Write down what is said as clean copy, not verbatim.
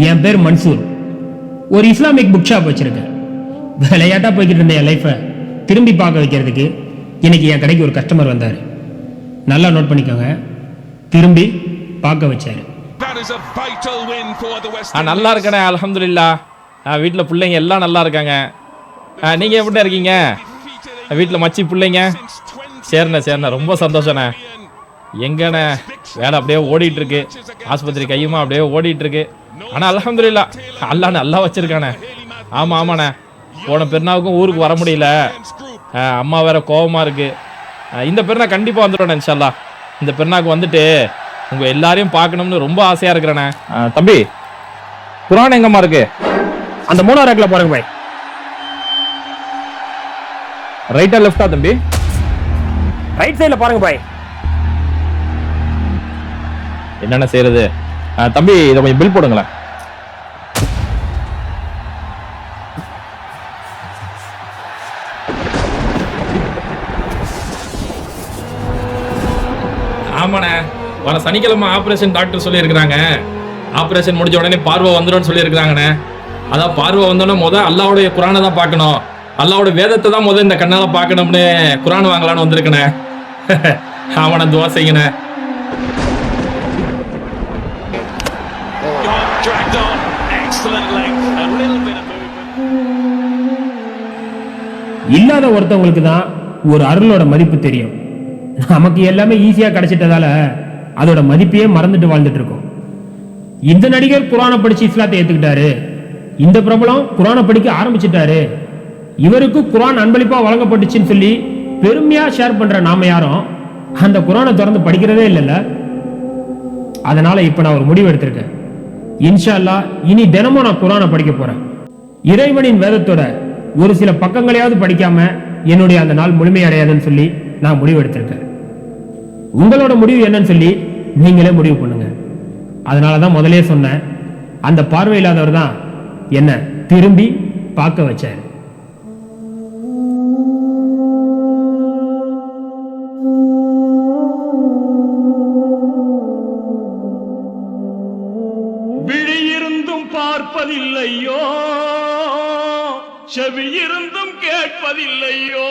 என் பேர் மன்சூர். ஒரு Islamic book shop வச்சிருக்கேன். விளையாட்டா போய்கிட்டு இருந்த என் லைஃபை திரும்பி பார்க்க வைக்கிறதுக்கு இன்னைக்கு என் கடைக்கு ஒரு கஸ்டமர் வந்தார். நல்லா நோட் பண்ணிக்கோங்க, திரும்பி பார்க்க வச்சாரு. நல்லா இருக்கேனே, அல்ஹம்துலில்லாஹ். வீட்டில் பிள்ளைங்க எல்லாம் நல்லா இருக்காங்க. நீங்கள் எப்படி இருக்கீங்க? வீட்டில் மச்சி பிள்ளைங்க? சரிண்ணே, ரொம்ப சந்தோஷண்ணே. எங்கண்ணே வேலை அப்படியே ஓடிட்டு இருக்கு, ஆஸ்பத்திரி கையுமா அப்படியே ஓடிட்டு இருக்கு. ஆனால் அல்ஹம்துலில்லாஹ் அல்லாஹ் நல்லா வச்சிருக்கானே. ஆமாண்ணே, போன பெருநாவுக்கும் ஊருக்கு வர முடியல, அம்மா வேற கோபமாக இருக்கு. இந்த பெருநா கண்டிப்பாக வந்துடுவேண்ணே இன்ஷால்லாஹ். இந்த பெருநாவுக்கு வந்துட்டு உங்கள் எல்லாரையும் பார்க்கணும்னு ரொம்ப ஆசையாக இருக்கிறேண்ணே. தம்பி, குர்ஆன் எங்கம்மா இருக்கு? அந்த 3ஆவது ரேக்கில் பாருங்க பாய். ரைட்டா லெஃப்டா தம்பி? ரைட் சைடில் பாருங்க பாய். என்னென்ன செய்யறது? தம்பி, இதை கொஞ்சம் பில் போடுங்களேன். ஆமாண்ணே, வர சனிக்கிழமை ஆப்ரேஷன் டாக்டர் சொல்லியிருக்கிறாங்க. ஆப்ரேஷன் முடிஞ்ச உடனே பார்வை வந்துடும் சொல்லியிருக்கிறாங்கண்ணே. அதான் பார்வை வந்தோடனே அல்லாவுடைய குரானை தான் பார்க்கணும், அல்லாவோட வேதத்தை தான் இந்த கண்ணால பார்க்கணும்னு குரான் வாங்கலான்னு வந்திருக்கண்ணே. ஆமாண்ணே, துவா செய்யுண்ணே. இல்லாத ஒருத்தவங்களுக்கு தான் ஒரு அருளோட மதிப்பு தெரியும். நமக்கு எல்லாமே ஈஸியா கிடைச்சிட்டதால அதோட மதிப்பையே மறந்துட்டு வாழ்ந்துட்டு இருக்கோம். இந்த நடிகர் குர்ஆனை படிச்சு இஸ்லாத்தை ஏத்துக்கிட்டாரு, இந்த பிரபலம் குர்ஆனை படிக்க ஆரம்பிச்சிட்டாரு, இவருக்கு குர்ஆன் அன்பளிப்பா வழங்கப்பட்டுச்சுன்னு சொல்லி பெருமையா ஷேர் பண்ற நாம யாரும் அந்த குர்ஆனை திறந்து படிக்கிறதே இல்லைல்ல. அதனால இப்ப நான் ஒரு முடிவு எடுத்திருக்கேன். இன்ஷா அல்லாஹ் இனி தினமும் நான் குர்ஆனை படிக்க போறேன். இறைவனின் வேதத்தோட ஒரு சில பக்கங்களையாவது படிக்காம என்னுடைய அந்த நாள் முழுமையடையாதுன்னு சொல்லி நான் முடிவு எடுத்திருக்கேன். உங்களோட முடிவு என்னன்னு சொல்லி நீங்களே முடிவு பண்ணுங்க. அதனாலதான் முதலே சொன்னேன், அந்த பார்வை இல்லாதவர் தான் என்ன திரும்பி பார்க்க வச்சாரு. விழியிருந்தும் பார்ப்பதில்லையோ, செவியிருந்தும் கேட்பதில்லையோ,